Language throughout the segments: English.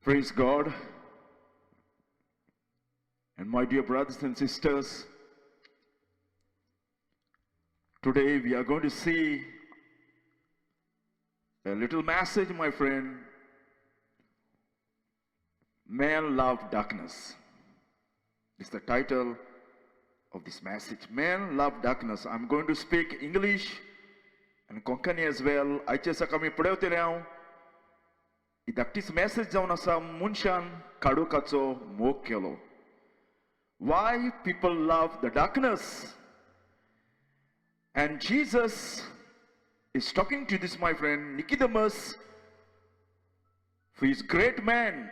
Praise God. And my dear brothers and sisters, today we are going to see a little message, my friend. Men love darkness. This is the title of this message. Men love darkness. I'm going to speak English and Konkani as well. Aitya kami padewte rao. Idaktis message jauna sa Monxean kallokhacho kelo. Why people love the darkness? And Jesus is talking to this, my friend, Nicodemus, who is great man,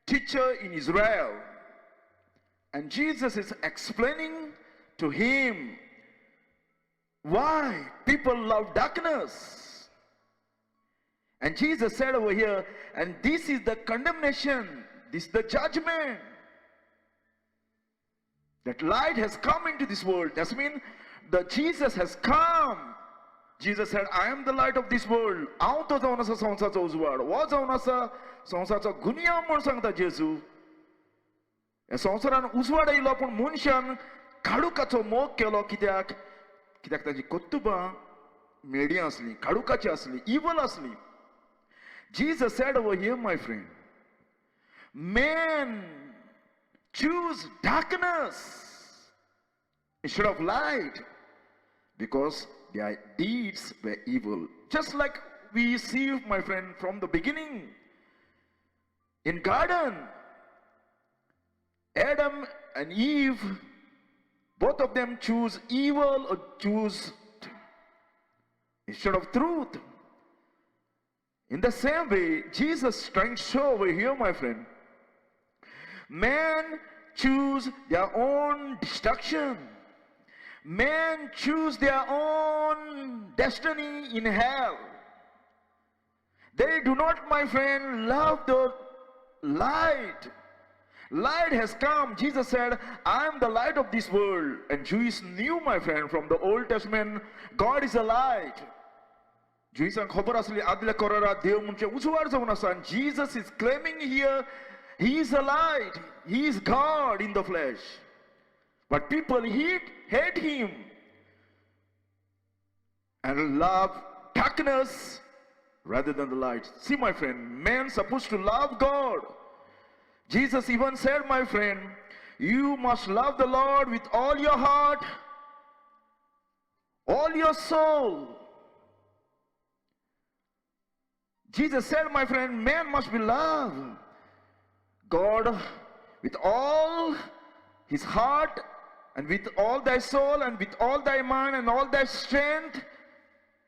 teacher in Israel. And Jesus is explaining to him why people love darkness. And Jesus said over here, and this is the condemnation, this is the judgment. That light has come into this world. That means that Jesus has come. Jesus said, I am the light of this world. Aun to jauna sa संसारचा उजवाड. वा जाuna sa संसारचा गुनिया म्हण सांगता जेजू. या संसारान उजवाड आयलो पण मनशान काळोखाचो मोग केलो कित्याक ताची कोत्तुबां मेडिया असली, काळोखाची असली, evil असली. Jesus said over here, my friend, men choose darkness instead of light because their deeds were evil. Just like we see, my friend, from the beginning in garden, Adam and Eve, both of them choose evil or choose instead of truth. In the same way, Jesus is trying to show over here, my friend, men choose their own destruction. Men choose their own destiny in hell. They do not, my friend, love the light. Light has come. Jesus said, I am the light of this world. And Jews knew, my friend, from the Old Testament, God is a light. Jewisan khobar asli adla korara dev munche usuwar jauna asan. Jesus is claiming here, he is a light. He is God in the flesh. But people hate him and love darkness rather than the light. See, my friend, men supposed to love God. Jesus even said, my friend, you must love the Lord with all your heart, all your soul. Jesus said, my friend, man must be loved. God with all his heart and with all thy soul and with all thy mind and all thy strength.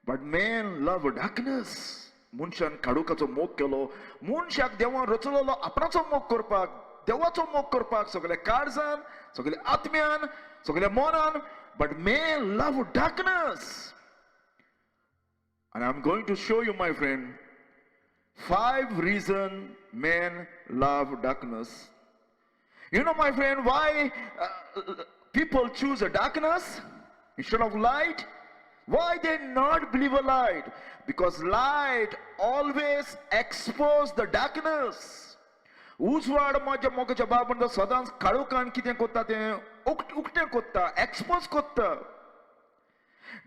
But man love darkness. Monxean kallokhacho मोग केलो. मनशाक देवान रचलेलो आपणाचो मोग करपाक, देवाचो मोग करपाक सगळे काळजान, सगळे आत्म्यान, सगळे मनान. But man love darkness. And I'm going to show you, my friend, 5 reasons men love darkness. You know, my friend, why people choose a darkness instead of light? Why they not believe a light? Because light always expose the darkness. उजवाड माझ्या मोगाच्या बाबंद सदांच काळोखान कितें कोत्ता तें उक्तें कोत्ता, expose कोत्ता.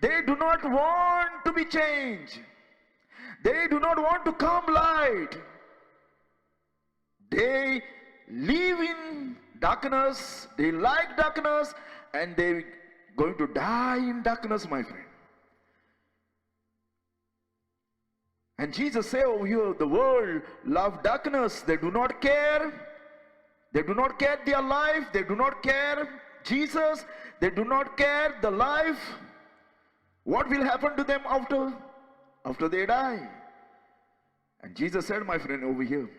They do not want to be changed. They do not want to come light. They live in darkness, they like darkness, and they're going to die in darkness, my friend. And Jesus said over here, the world love darkness. They do not care. They do not care their life. They do not care Jesus. They do not care the life. What will happen to them after they die? And Jesus said, my friend, over here,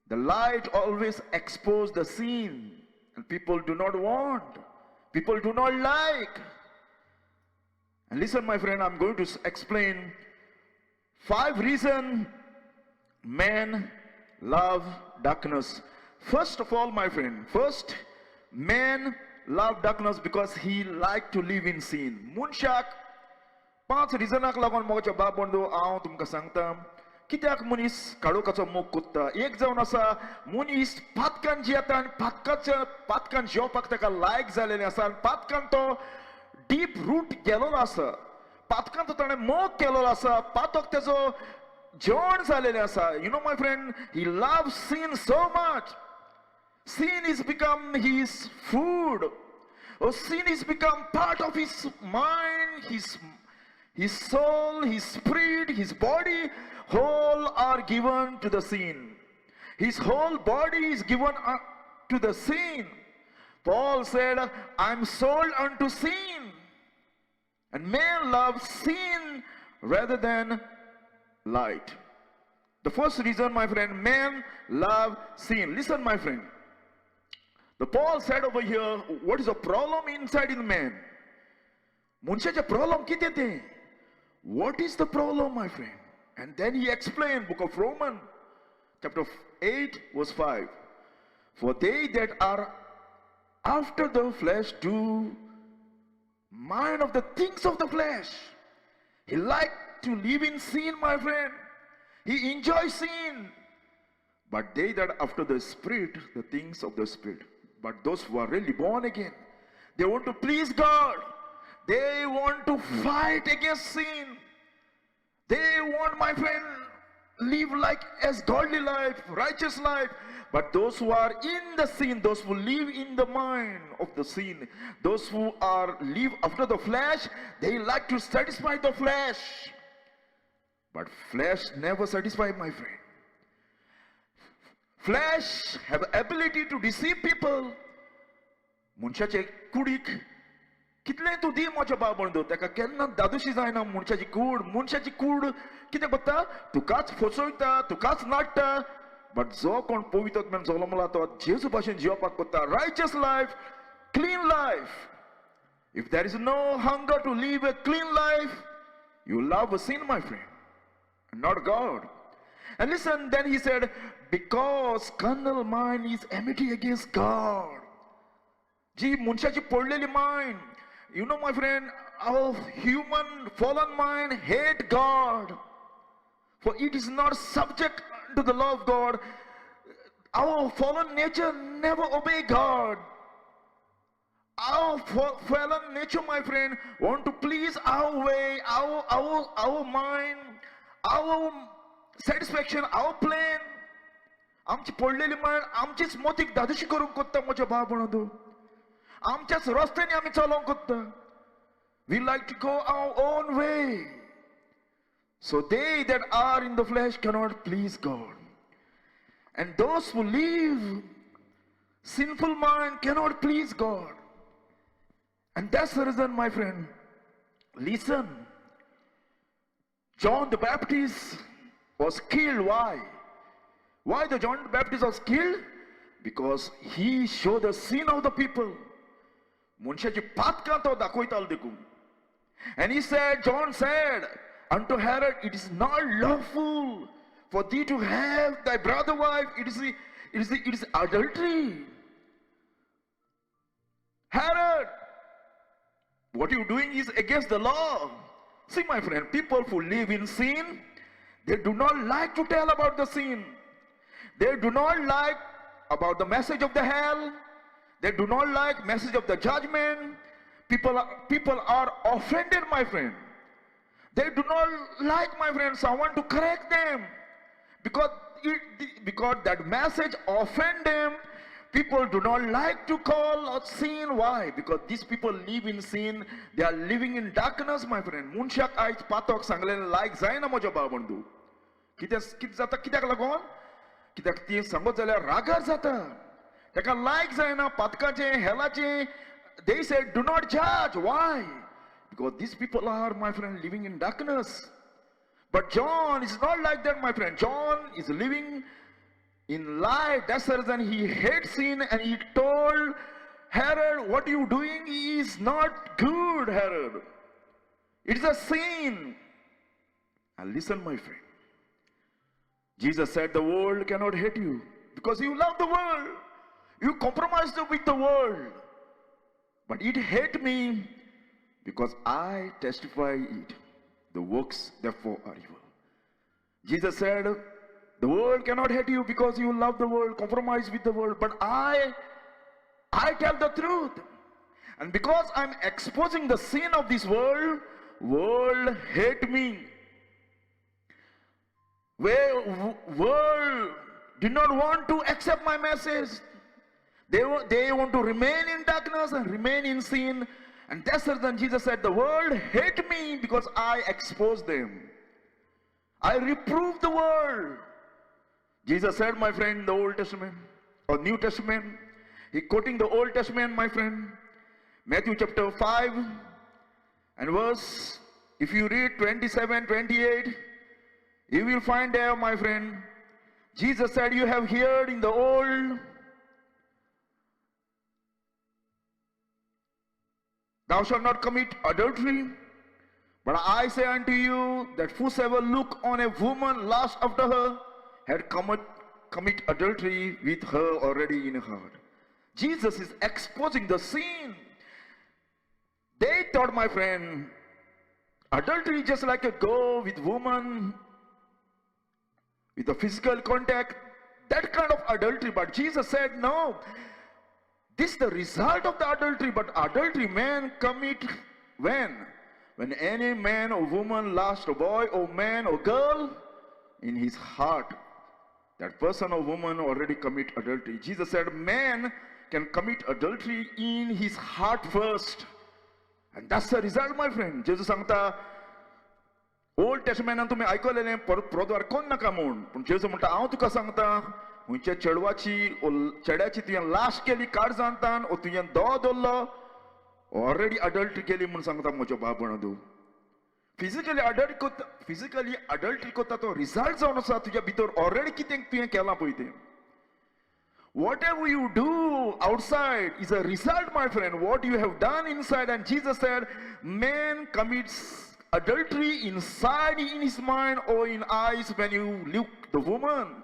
the light always exposes the sin, and people do not want, people do not like. And listen, my friend, I'm going to explain 5 reasons men love darkness. First of all, my friend, first, men love darkness because he like to live in sin. Monxak 5 reasons लागून मोगाच्या बाबंदो हांव तुमकां सांगता. कित्याक मनीस काळोखाचो मोग कोत्ता एक जावन आसा मनीस पातकान जियेता आनी पातकान जेवपाक ताका लायक जालेलें आसा आनी पातकान तो डीप रूट गेलोलो आसा पातकान तो ताणें मोग केलोलो आसा पातक तेजो जेवण जालेलें आसा you know my friend he love sin so much sin is become his food or sin is become part of his mind his soul, his spirit, his body, whole are given to the sin. His whole body is given to the sin. Paul said, I'm sold unto sin. And man loves sin rather than light. The first reason, my friend, man love sin. Listen, my friend. The Paul said over here, what is the problem inside in man? Monxeaचे problem किती ते? What is the problem, my friend? And then he explained, book of Romans, chapter 8, verse 5. For they that are after the flesh do mind of the things of the flesh. He liked to live in sin, my friend. He enjoys sin. But they that after the Spirit, the things of the Spirit. But those who are really born again, they want to please God. They want to fight against sin. They want, my friend, live like as godly life, righteous life. But those who are in the sin, those who live in the mind of the sin, those who are live after the flesh, they like to satisfy the flesh. But flesh never satisfies, my friend. Flesh have ability to deceive people. Monxeaचे कुडीक कितलें तूं दी म्हज्या बाबंदो ताका केन्ना दादोशी जायना मनशाची कूड कितें करता तुकाच फसयता तुकाच नाडटा बट जो कोण पवित्र आत्म्यान जल्मला तो जेजू भाशेन जिवपाक कोत्ता righteous life clean life if there is no hunger to live a clean life you love a sin my friend and not God and listen then he said because carnal mind is enmity against God जी मनशाची पडलेली mind you know my friend our human fallen mind hate God for it is not subject to the law of God our fallen nature never obey God our fallen nature my friend want to please our way our mind our satisfaction our plan आमची पडलेली mind आमचीच मोतीक दादोशी करूंक कोत्ता म्हज्या बाबणदो आमच्याच रस्त्यानी आमी चलोंक कोत्ता we like to go our own way so they that are in the flesh cannot please God and those who live sinful mind cannot please God and that's the reason my friend listen John the Baptist was killed why the John the Baptist was killed because he showed the sin of the people मनशाची पातकां तो दाखयतालो देखून and he said John said unto Herod it is not lawful for thee to have thy brother wife it is adultery Herod what you doing is against the law see my friend people who live in sin they do not like to tell about the sin they do not like about the message of the hell they do not like message of the judgment. People are offended, my friend. They do not like, my friend, someone to correct them. Because that message offend them. People do not like to call out sin. Why? Because these people live in sin. They are living in darkness, my friend. Monxeak आयज पातक सांगलेलें like जायना म्हज्या बाबंदू. कितें जाता कित्याक लागून? कित्याक ती सांगत जाल्यार रागार जाता. ताका like जायना पातकाचे हेलाचे they said do not judge why because these people are my friend living in darkness but John is not like that my friend John is living in light that's the reason he hates sin and he told Herod what you doing is not good Herod it's a sin and listen my friend Jesus said the world cannot hate you because you love the world you compromised with the world. But it hate me because I testify it. The works therefore are evil. Jesus said, the world cannot hate you because you love the world, compromise with the world. But I tell the truth. And because I'm exposing the sin of this world hate me. World did not want to accept my message. They want to remain in darkness and remain in sin. And that's the reason Jesus said, the world hate me because I expose them. I reprove the world. Jesus said, my friend, in the Old Testament or New Testament, he quoting the Old Testament, my friend, Matthew chapter 5 and verse, if you read 27, 28, you will find there, my friend, Jesus said, you have heard in the old, thou shalt not commit adultery. But I say unto you that whosoever look on a woman lust after her had commit adultery with her already in her heart. Jesus is exposing the sin. They thought, my friend, adultery is just like a go with woman, with a physical contact, that kind of adultery. But Jesus said, no, this is the result of the adultery. But adultery man commit when? When any man or woman lust a boy or man or girl in his heart, that person or woman already commit adultery. Jesus said, man can commit adultery in his heart first. And that's the result, my friend. Jesus सांगता, Old Testament तुम्ही ऐकलेले परद्वार कोण नका म्हणून, पण जेजू म्हणता हांव तुका सांगता, हुंच्या चेड्याची तुवें लाश केली काड जाणतान, ओ तुवें दो दवरलो, ऑलरेडी अडल्टरी केली म्हणून सांगता म्हजो बाबण तूं. फिजिकली अडल्टरी करता तो रिजल्ट जावन आसा तुज्या भितर ऑलरेडी कितें तुवें केलां पळय तें. Whatever you do outside is a result, my friend, what you have done inside. And Jesus said, man commits adultery inside in his mind or in eyes when you look the woman.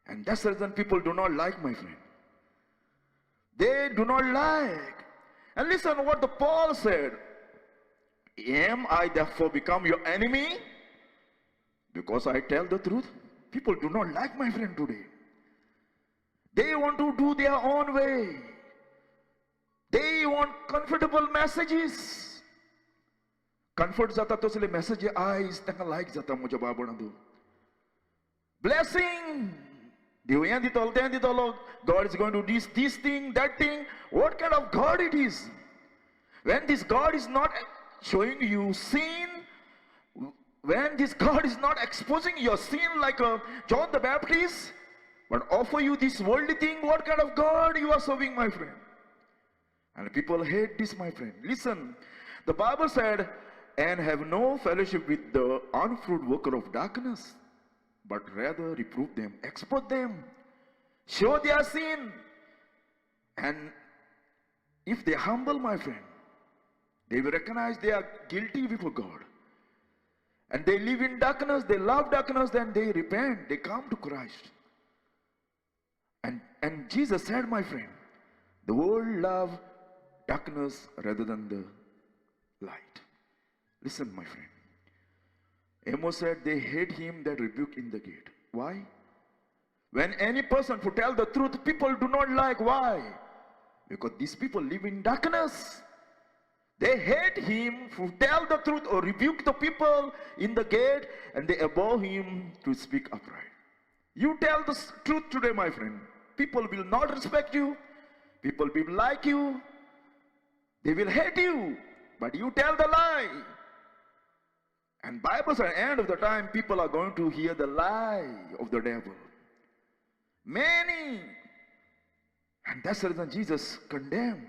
And that's the reason people do not like, my friend. They do not like. And listen what the Paul said. Am I therefore become your enemy because I tell the truth? People do not like, my friend, today. They want to do their own way. They want comfortable messages. Comfort jata tosle message eyes tanga like jata muja babana. Blessing. God is going to do this thing, that thing. What kind of God it is? When this God is not showing you sin, when this God is not exposing your sin like John the Baptist, but offer you this worldly thing, what kind of God you are serving, my friend? And people hate this, my friend. Listen, the Bible said, and have no fellowship with the unfruitful worker of darkness, but rather reprove them, expose them, show their sin. And if they humble, my friend, they will recognize they are guilty before God. And they live in darkness, they love darkness, then they repent, they come to Christ. And Jesus said, my friend, the world love darkness rather than the light. Listen, my friend. Amos said they hate him that rebuke in the gate. Why? When any person who tell the truth, people do not like. Why? Because these people live in darkness. They hate him who tell the truth or rebuke the people in the gate, and they abhor him to speak upright. You tell the truth today, my friend. People will not respect you. People will like you. They will hate you. But you tell the lie. And Bible says at the end of the time, people are going to hear the lie of the devil. Many. And that's the reason Jesus condemned.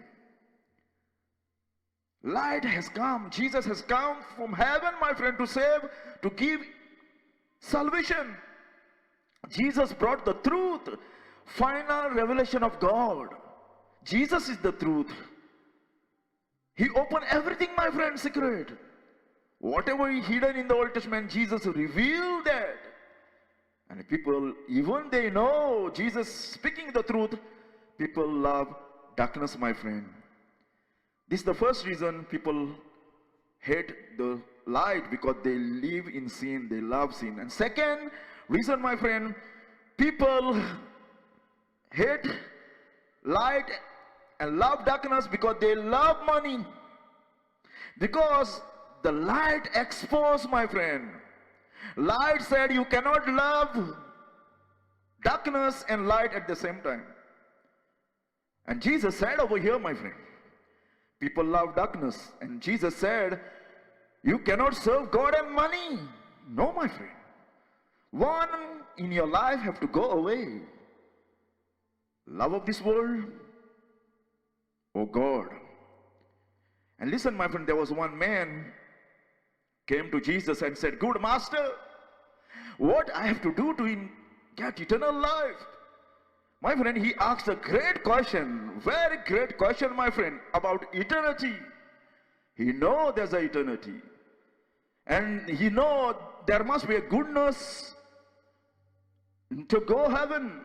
Light has come. Jesus has come from heaven, my friend, to save, to give salvation. Jesus brought the truth. Final revelation of God. Jesus is the truth. He opened everything, my friend, secret. Whatever is hidden in the Old Testament, Jesus revealed that. And people, even they know Jesus speaking the truth, people love darkness, my friend. This is the first reason people hate the light because they live in sin, they love sin. And second reason, my friend, people hate light and love darkness because they love money. Because the light exposed, my friend. Light said you cannot love darkness and light at the same time. And Jesus said over here, my friend, people love darkness. And Jesus said, you cannot serve God and money. No, my friend. One in your life have to go away. Love of this world or God. And listen, my friend, there was one man came to Jesus and said, good master, what I have to do to get eternal life? My friend, he asked a great question, very great question, my friend, about eternity. He knows there's an eternity. And he knows there must be a goodness to go heaven.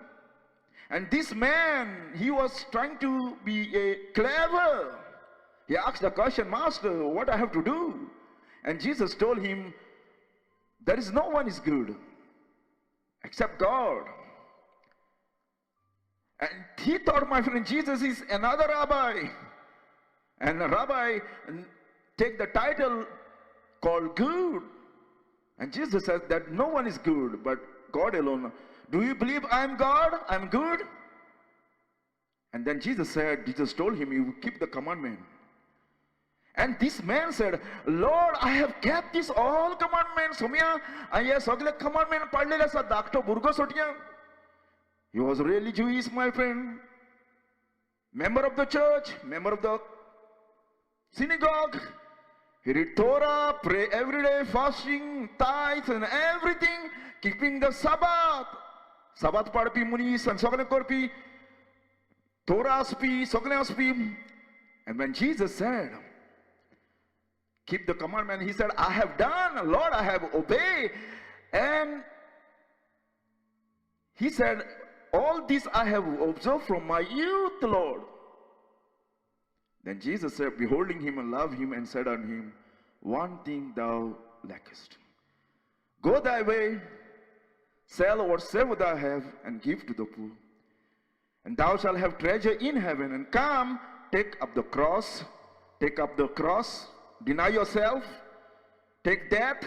And this man, he was trying to be clever. He asked the question, Master, what I have to do? And Jesus told him, there is no one is good except God. And he thought, my friend, Jesus is another rabbi. And a rabbi take the title called good. And Jesus says that no one is good but God alone. Do you believe I am God? I am good? And then Jesus told him, you keep the commandment. And this man said, Lord, I have kept these all commandments. He was really Jewish, my friend. Member of the church, member of the synagogue. He read Torah, pray every day, fasting, tithes and everything, keeping the Sabbath. Sabbath parpi munis and Sagle korpi, Torah spi, Sagle spi. And when Jesus said, keep the commandment, he said, I have done, Lord, I have obeyed. And he said, all this I have observed from my youth, Lord. Then Jesus said, beholding him and loved him, and said unto him, one thing thou lackest. Go thy way, sell whatsoever thou have, and give to the poor. And thou shalt have treasure in heaven. And come, take up the cross, deny yourself, take that,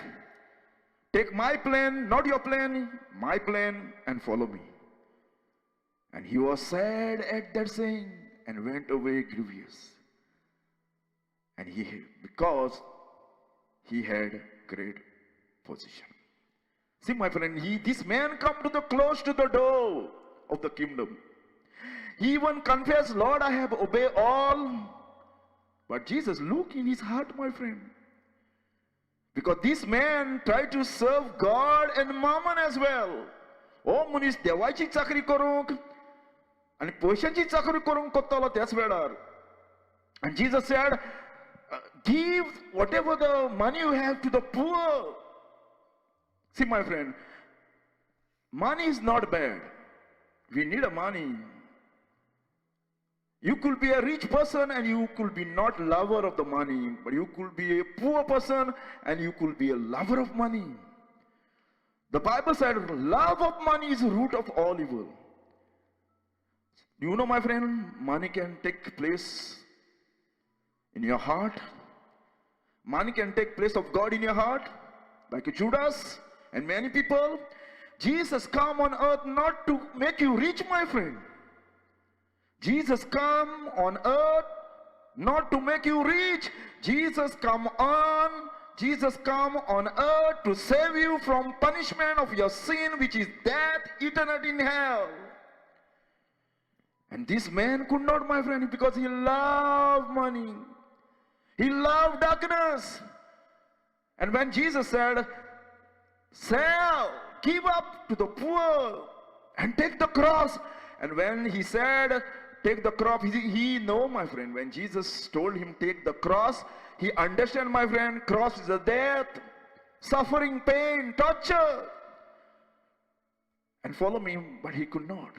take my plan, not your plan, my plan, and follow me. And he was sad at that saying, and went away grievous. And because he had great position. See, my friend, this man come to the close to the door of the kingdom. He even confessed, Lord, I have obeyed all. But Jesus looked in his heart, my friend. Because this man tried to serve God and mammon as well. Oh, munis dewachi chakri korung. And poishanchi chakri korung kottala that's better. And Jesus said, give whatever the money you have to the poor. See, my friend, money is not bad. We need a money. You could be a rich person and you could be not lover of the money. But you could be a poor person and you could be a lover of money. The Bible said, love of money is the root of all evil. Do you know, my friend, money can take place in your heart. Money can take place of God in your heart, like Judas and many people. Jesus come on earth not to make you rich, my friend. Jesus come on earth not to make you rich. Jesus come on earth to save you from punishment of your sin, which is death, eternity in hell. And this man could not, my friend, because he loved money. He loved darkness. And when Jesus said, sell, give up to the poor and take the cross. And when he said, take the cross, he know, my friend, when Jesus told him take the cross, he understand, my friend, cross is a death, suffering, pain, torture. And follow me, but he could not.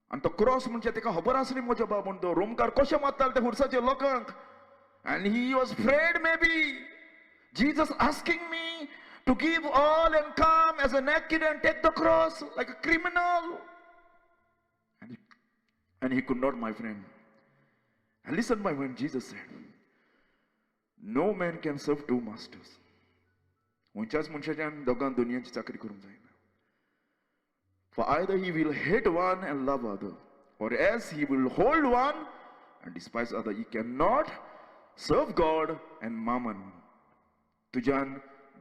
And the cross म्हणजे तेका खबर आसली म्हज्या बाबून तो रोमकार कशें मारताले ते हुर्साचे लोकांक. And he was afraid maybe. Jesus asking me to give all and come as a naked and take the cross like a criminal. And he could not, my friend. And listen, my friend, Jesus said, no man can serve two masters. For either he will hate one and love other, or else he will hold one and despise other. He cannot serve God and mammon. तुझ्यान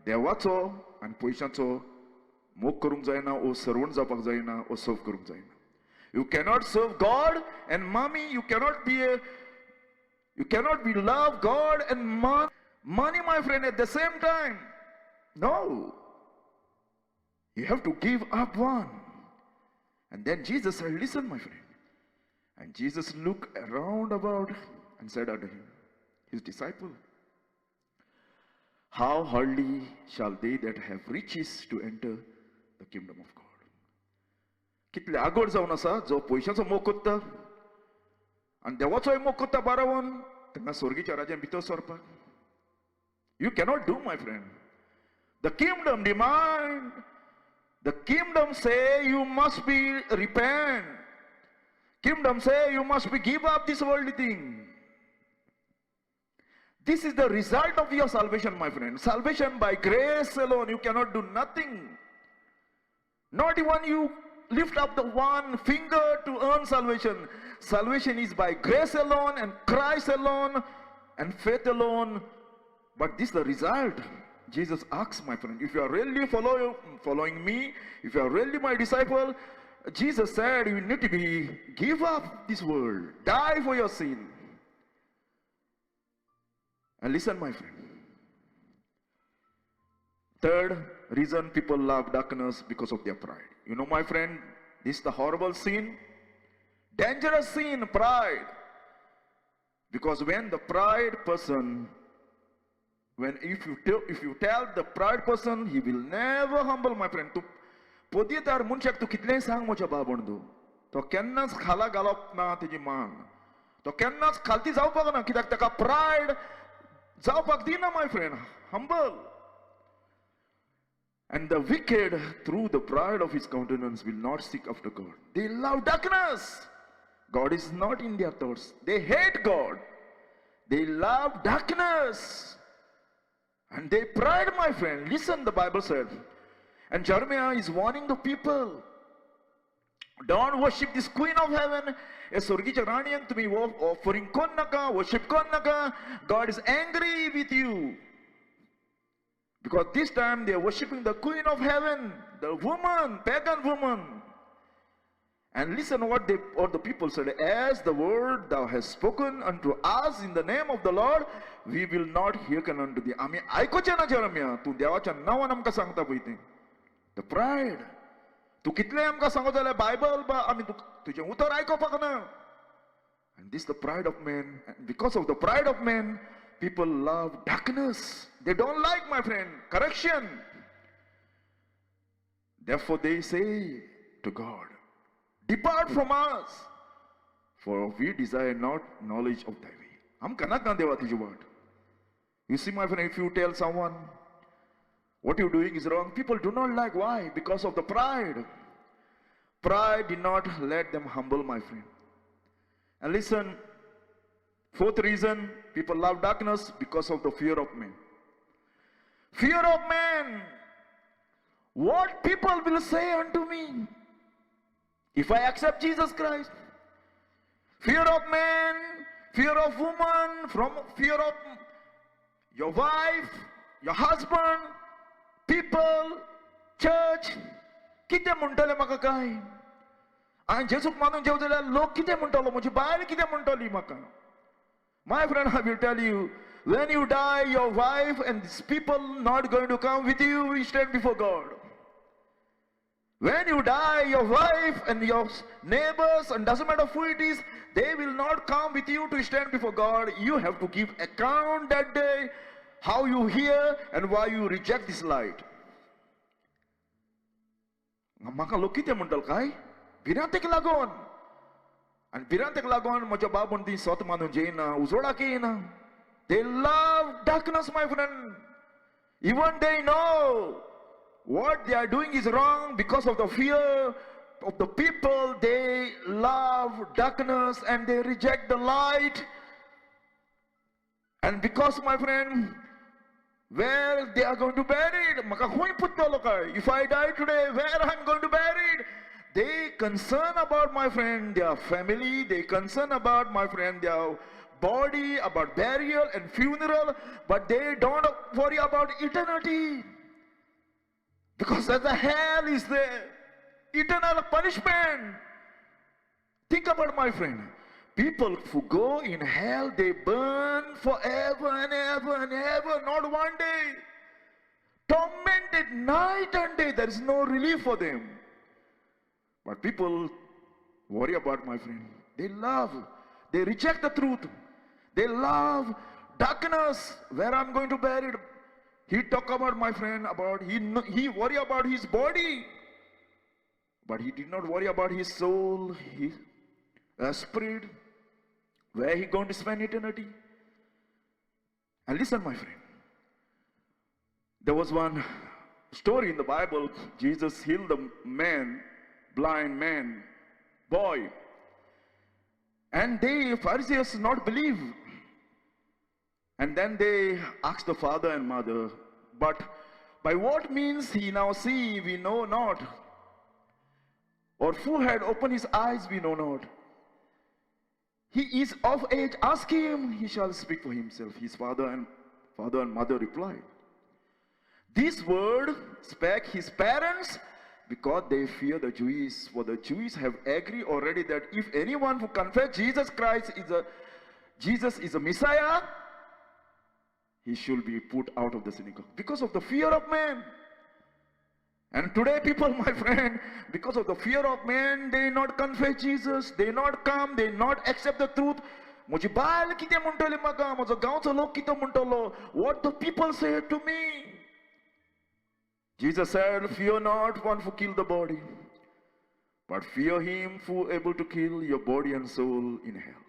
देवाचो आणि पयशांचो मोग करूंक जायना ओ सर्वण जावपाक जायना ओ सर्व करूंक जायना. You cannot serve God and mommy. You cannot be love God and money, my friend, at the same time. No. You have to give up one. And then Jesus said, listen, my friend. And Jesus looked around about and said unto him, his disciple, how hardly shall they that have riches to enter the kingdom of God. कितले आगोड जावन आसा जो पयशांचो मोग करता आनी देवाचोय मोग करता बारावन तांकां स्वर्गीच्या राज्यांत भितर सरपाक. You cannot do, my friend. The kingdom demand. The kingdom say you must be repent. Kingdom say you must be give up this worldly thing. This is the result of your salvation, my friend. Salvation by grace alone. You cannot do nothing. Not even you lift up the one finger to earn salvation. Salvation is by grace alone and Christ alone and faith alone. But this is the result. Jesus asks, my friend, if you are really following me, if you are really my disciple, Jesus said you need to give up this world, die for your sin. And listen, my friend. Third reason people love darkness because of their pride. You know, my friend, this is the horrible sin, dangerous sin, pride. Because when the pride person, if you tell the pride person, he will never humble, my friend. Tu podietar munchak tu kitley sang mocha babondu. To kennas khala galop na tiji man. To kennas khalti zawpak na kidak taka pride zawpak dina, my friend. Humble. And the wicked, through the pride of his countenance, will not seek after God. They love darkness. God is not in their thoughts. They hate God. They love darkness. And they pride, my friend. Listen, the Bible said. And Jeremiah is warning the people. Don't worship this queen of heaven. To me offering konnaka, worship konnaka. God is angry with you. Because this time they are worshipping the queen of heaven, the woman, pagan woman. And listen what the people said. As the word thou hast spoken unto us in the name of the Lord, we will not hearken unto thee. Ami aikoche na Jeremiah, tu dewacha nawan amka sangta poite. The pride. Tu kitle amka sangotale Bible ba ami tuje utar aikopak na. And this is the pride of man. And because of the pride of man, people love darkness. They don't like, my friend, correction. Therefore they say to God, depart from us, for we desire not knowledge of thy way. Hum kanak na dewa tiju word. You see, my friend, if you tell someone what you're doing is wrong, people do not like. Why? Because of the pride. Pride did not let them humble, my friend. And listen, fourth reason people love darkness, because of the fear of men. Fear of man. What people will say unto me if I accept Jesus Christ? Fear of man, fear of woman, from fear of your wife, your husband, people, church. Kite muntale maka kai. And Jesuk manun jew jala lok kite muntalo muji baile kite muntali maka. My friend, I will tell you, when you die, your wife and these people not going to come with you, we stand before God. When you die, your wife and your neighbors, and doesn't matter who it is, they will not come with you to stand before God. You have to give account that day, how you hear and why you reject this light. Maka lokite mundal kai, birantek lagon. And birantek lagon moja babon di sot manun jaina uzoda keina. They love darkness, my friend. Even they know what they are doing is wrong because of the fear of the people. They love darkness and they reject the light. And because, my friend, where they are going to bury it, if I die today, where I'm going to bury it? They concern about, my friend, their family. They concern about, my friend, their body, about burial and funeral, but they don't worry about eternity. Because the hell is there, eternal punishment. Think about, my friend, people who go in hell, they burn forever and ever and ever, not one day. Tormented night and day, there is no relief for them. But people worry about, my friend, they reject the truth. They love darkness, where I'm going to bury it. He talk about, my friend, about he worry about his body, but he did not worry about his soul, his spirit, where he going to spend eternity. And listen, my friend, there was one story in the Bible. Jesus healed the man, blind man, boy, and the Pharisees not believe. And then they asked the father and mother, but by what means he now see, we know not. Or who had opened his eyes, we know not. He is of age, ask him, he shall speak for himself. His father and mother replied. This word spake his parents because they fear the Jews. For the Jews have agreed already that if anyone who confesses Jesus is a Messiah, he should be put out of the synagogue because of the fear of man. And today people, my friend, because of the fear of man, they not confess Jesus, they not come, they not accept the truth. What the people say to me? Jesus said, fear not one who kill the body, but fear him who able to kill your body and soul in hell.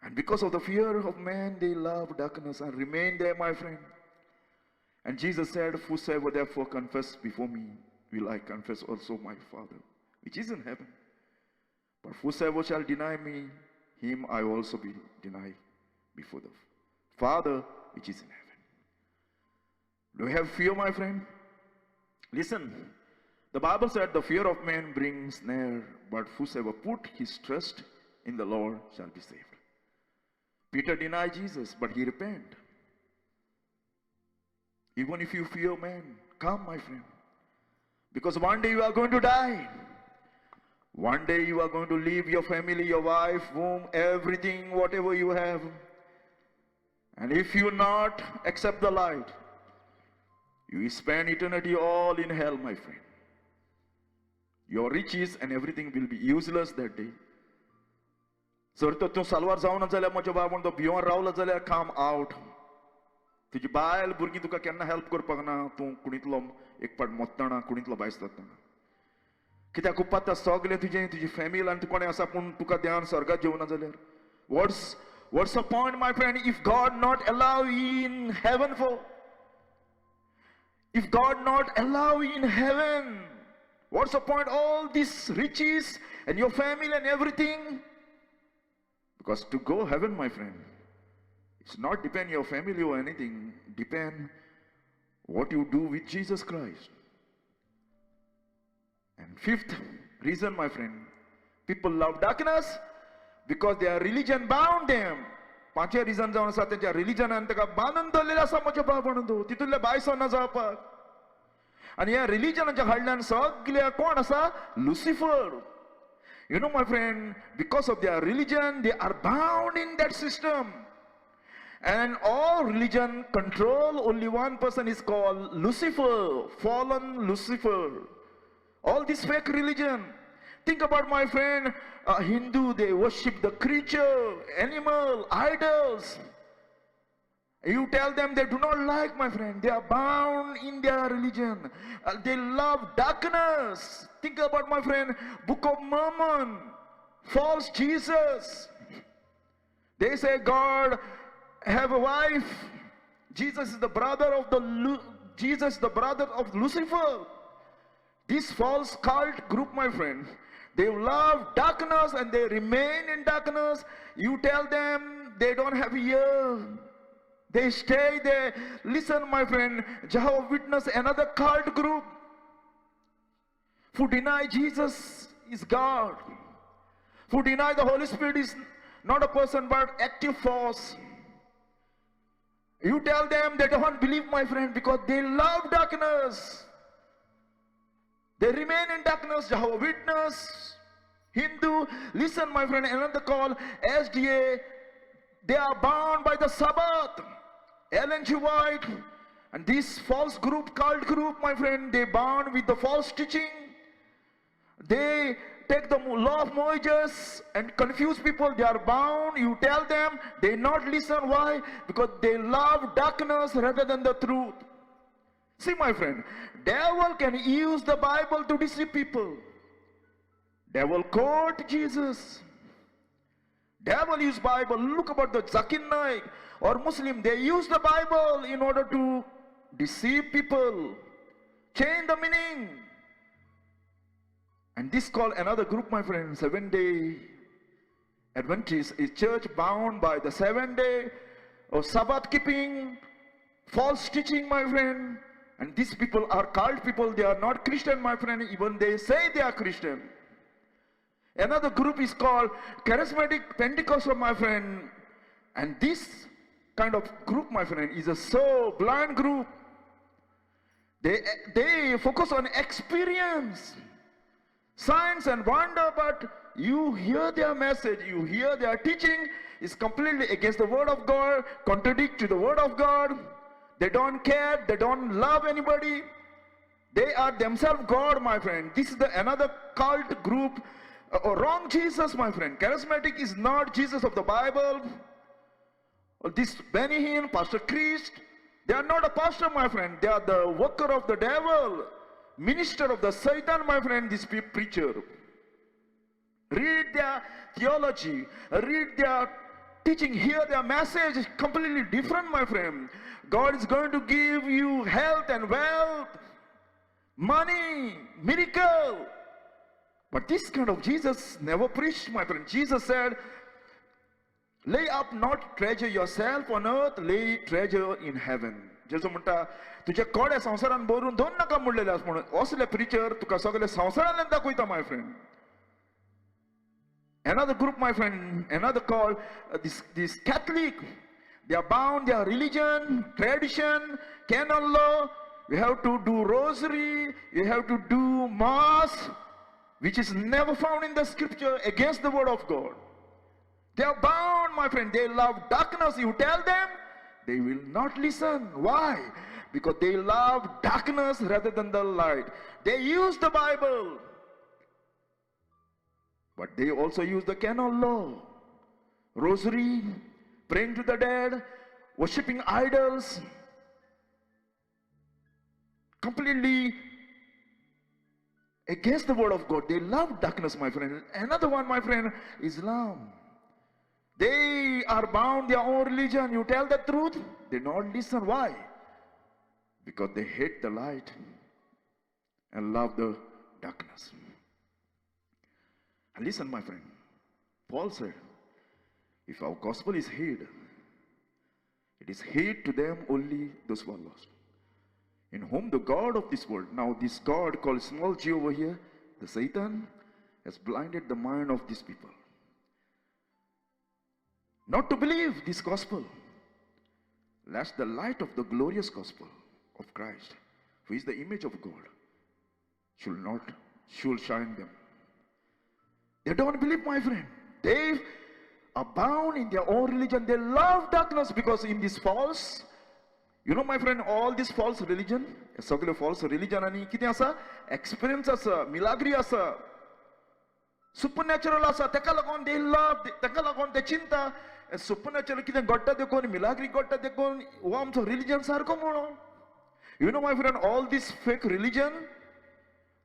And because of the fear of man, they love darkness and remain there, my friend. And Jesus said, whosoever therefore confess before me, will I confess also my Father, which is in heaven. But whosoever shall deny me, him I also be denied before the Father, which is in heaven. Do you have fear, my friend? Listen, the Bible said the fear of man brings snare, but whosoever put his trust in the Lord shall be saved. Peter denied Jesus, but he repented. Even if you fear man, come, my friend. Because one day you are going to die. One day you are going to leave your family, your wife, womb, everything, whatever you have. And if you not accept the light, you will spend eternity all in hell, my friend. Your riches and everything will be useless that day. जर तर तूं सालवार जावना जाल्यार म्हज्या बाबा तो भियोन रावलो जाल्यार काम आउट. तुजी बायल भुरगीं तुका केन्ना हेल्प करपाक ना. तूं कुणीतलो एक पाट मोत्ताना कुणीतलो बायस जातना. कित्याक उपता सगलें तुजी फॅमिली आनी कोणें आसा पूण तुका ध्यान स्वर्गात जेवना जाल्यार what's the point, my friend, if God not allow you in heaven for? If God not allow you in heaven, what's the point? All these riches and your family and everything. Because to go heaven, my friend, it's not depend your family or anything. Depend what you do with Jesus Christ. And fifth reason, my friend, people love darkness because their religion bound them. पांचवे region जावन आसा तेंच्या रिलिजनान ताका बांदून दवरलेले आसा म्हज्या बाबणदो. तितूंतले भायसर ना जावपाक. आनी ह्या रिलिजनाच्या हाडल्यान सगळे कोण आसा? Lucifer. You know, my friend, because of their religion, they are bound in that system. And all religion control only one person is called Lucifer, fallen Lucifer. All this fake religion. Think about, my friend, a Hindu, they worship the creature, animal, idols. You tell them they do not like, my friend. They are bound in their religion. They love darkness. Think about, my friend, Book of Mormon, false Jesus. They say God have a wife. Jesus is the brother of Lucifer. This false cult group, my friend, they love darkness and they remain in darkness. You tell them they don't have ear, they stay there. Listen, my friend, Jehovah's Witness, another cult group who deny Jesus is God, who deny the Holy Spirit is not a person but active force. You tell them they don't believe, my friend, because they love darkness. They remain in darkness. Jehovah's Witness, Hindu, listen, my friend, another call, SDA, they are bound by the Sabbath. Ellen G. White and this false group, cult group, my friend, they bound with the false teaching. They take the law of Moses and confuse people. They are bound. You tell them, they not listen. Why? Because they love darkness rather than the truth. See, my friend, devil can use the Bible to deceive people. Devil quote Jesus. Devil use Bible. Look about the Zakir Naik or Muslim. They use the Bible in order to deceive people, change the meaning. And this called another group, my friend, 7-day Adventist, is church bound by the 7-day or Sabbath keeping, false teaching, my friend. And these people are cult people. They are not Christian, my friend. Even they say they are Christian. Another group is called Charismatic Pentecostal, my friend. And this kind of group, my friend, is a so blind group. They focus on experience, signs and wonder, but you hear their message, you hear their teaching is completely against the word of God, contradict to the word of God. They don't care, they don't love anybody. They are themselves God, my friend. This is another cult group. Wrong Jesus, my friend. Charismatic is not Jesus of the Bible. This Benny Hinn, Pastor Christ, they are not a pastor, my friend. They are the worker of the devil, minister of the Satan, my friend, this preacher. Read their theology, read their teaching, hear their message is completely different, my friend. God is going to give you health and wealth, money, miracle. But this kind of Jesus never preached, my friend. Jesus said, lay up not treasure yourself on earth, lay treasure in heaven. Jesus म्हणता तुझ्या कोड्या संसारान भरून दोन नका म्हणलेले आस म्हणून असले preacher तुका सगळे संसारान दाखयता, my friend. Another group, my friend, another call, this Catholic, they are bound, their religion, tradition, canon law. You have to do rosary, you have to do mass, which is never found in the scripture, against the word of God. They are bound, my friend. They love darkness. You tell them, they will not listen. Why? Because they love darkness rather than the light. They use the Bible, but they also use the canon law, rosary, praying to the dead, worshipping idols, completely against the word of God. They love darkness, my friend. Another one, my friend, Islam. They are bound their own religion. You tell the truth, they don't listen. Why? Because they hate the light and love the darkness. And listen, my friend, Paul said, if our gospel is hid, it is hid to them only those who are lost, in whom the God of this world, now this God called small g over here, the Satan, has blinded the mind of these people, not to believe this gospel, lest the light of the glorious gospel of Christ, who is the image of God, should shine them. They don't believe, my friend. They are bound in their own religion. They love darkness because in this false, you know, my friend, all this false religion, सगळे false religion आणि किती असा experience असा, milagri असा, supernatural असा, तेका लागून they love, तेका लागून ते चिंता, supernatural कितें घडटा देखून, milagri घडटा देखून, हो आमचो religion सारको म्हणून. You know, my friend, all this fake religion,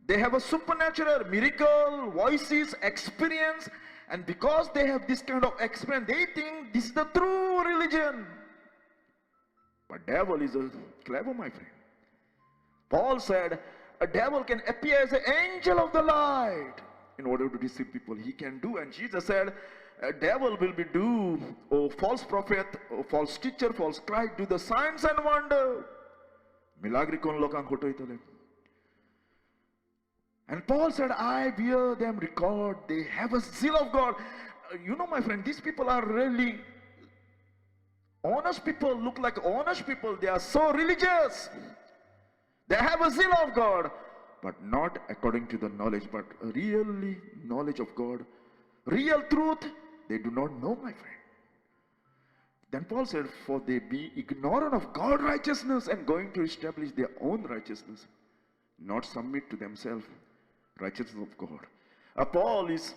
they have a supernatural miracle, voices, experience, and because they have this kind of experience, they think this is the true religion. But devil is a clever, my friend. Paul said, a devil can appear as an angel of the light in order to deceive people. He can do. And Jesus said, a devil will be do, oh false prophet, oh false teacher, false Christ, do the signs and wonder. Milagri kon lokan khoto itole. And Paul said, I bear them record. They have a zeal of God. You know, my friend, these people are really honest people, look like honest people. They are so religious. They have a zeal of God, but not according to the knowledge, but really knowledge of God. Real truth, they do not know, my friend. Then Paul said, for they be ignorant of God's righteousness and going to establish their own righteousness, not submit to themselves righteousness of God. Paul is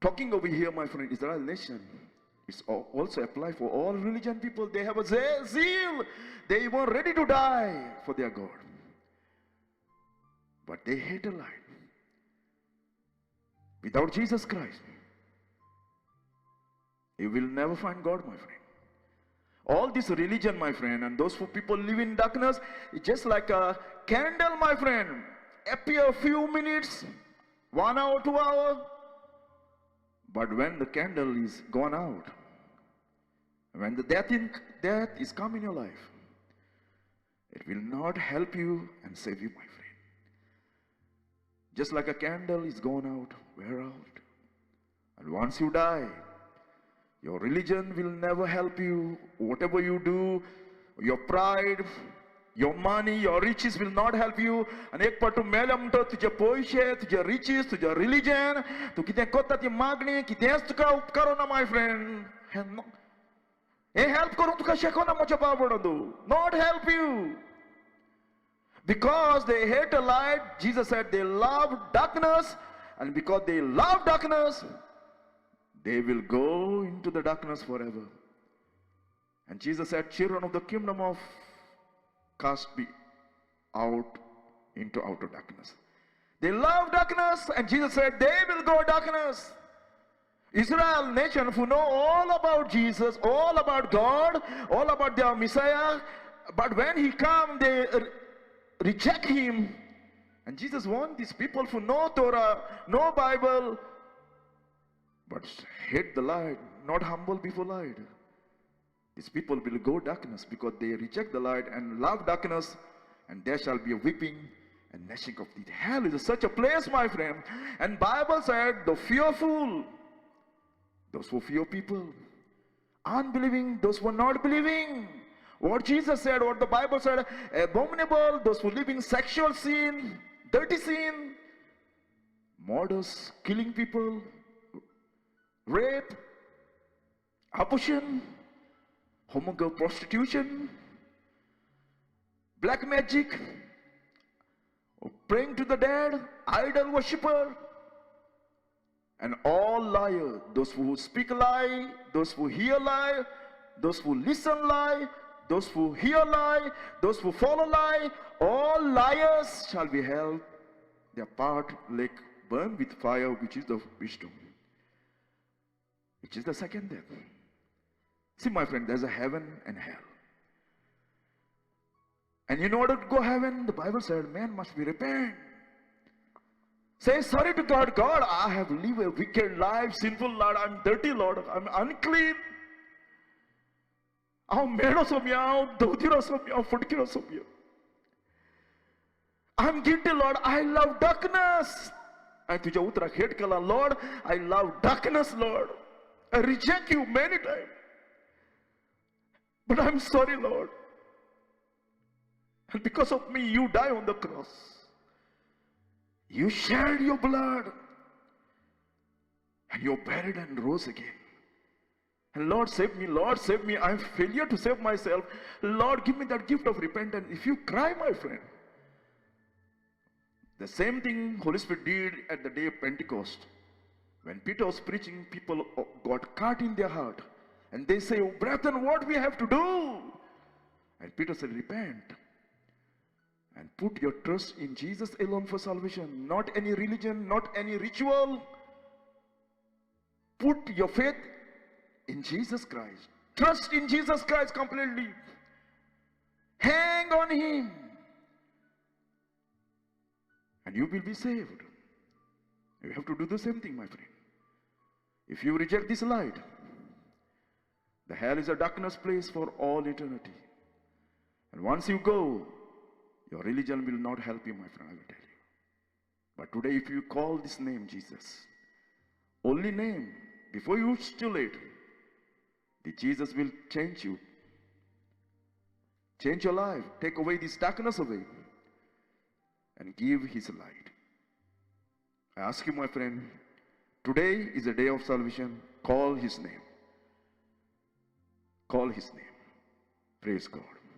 talking over here, my friend, Israel nation. It's also apply for all religion people. They have a zeal. They were ready to die for their God. But they hate a life. Without Jesus Christ, you will never find God, my friend. All this religion, my friend, and those who people live in darkness, it's just like a candle, my friend. Appear a few minutes, 1 hour, 2 hours. But when the candle is gone out, when the death is come in your life, it will not help you and save you, my friend. Just like a candle is gone out, wear out. And once you die, your religion will never help you. Whatever you do, your pride, your money, your riches will not help you. And एक पाटू मेला म्हणतो तुझे पैसे, तुझे riches, तुझे religion, तू कितें करता ती मागणी, कितेंच तुका उपकारो ना, my friend. हे help करूंक तुका शेकोना म्हज्या बाबडो. Not help you. Because they hate the light, Jesus said they love darkness, and because they love darkness, they will go into the darkness forever. And Jesus said, children of the kingdom of cast be out into outer darkness. They love darkness, and Jesus said they will go darkness. Israel nation who know all about Jesus, all about God, all about their Messiah, but when he come, they reject him. And Jesus wants these people who know Torah, know Bible, but hate the light, not humble before light. These people will go darkness because they reject the light and love darkness, and there shall be a weeping and gnashing of teeth. Hell is such a place, my friend. And Bible said, the fearful, those who fear people, unbelieving, those who are not believing. What Jesus said, what the Bible said, abominable, those who live in sexual sin, dirty sin, murders, killing people, rape, abortion, homogirl prostitution, black magic, or praying to the dead, idol worshipper, and all liars, those who speak lie, those who hear lie, those who listen lie, those who hear lie, those who follow lie, all liars shall be held their part like burned with fire, which is the wisdom, which is the second death. See, my friend, there's a heaven and hell. And in order to go heaven, the Bible said, man must be repent. Say sorry to God. God, I have lived a wicked life, sinful Lord. I'm dirty, Lord. I'm unclean. I'm guilty, Lord. I love darkness. And तुझ्या उतराक hate केला, Lord. I love darkness, Lord. I reject you many times. But I'm sorry, Lord. And because of me, you die on the cross. You shed your blood. And you're buried and rose again. And Lord, save me. Lord, save me. I'm failure to save myself. Lord, give me that gift of repentance. If you cry, my friend, the same thing Holy Spirit did at the day of Pentecost. When Peter was preaching, people got cut in their heart. And they say, oh, brethren, what we have to do? And Peter said, repent. And put your trust in Jesus alone for salvation. Not any religion, not any ritual. Put your faith in Jesus Christ. Trust in Jesus Christ completely. Hang on Him. And you will be saved. You have to do the same thing, my friend. If you reject this light, the hell is a darkness place for all eternity. And once you go, your religion will not help you, my friend, I will tell you. But today, if you call this name, Jesus, only name, before you too late, the Jesus will change you. Change your life. Take away this darkness away. And give His light. I ask you, my friend, today is a day of salvation. Call His name. Call His name. Praise God.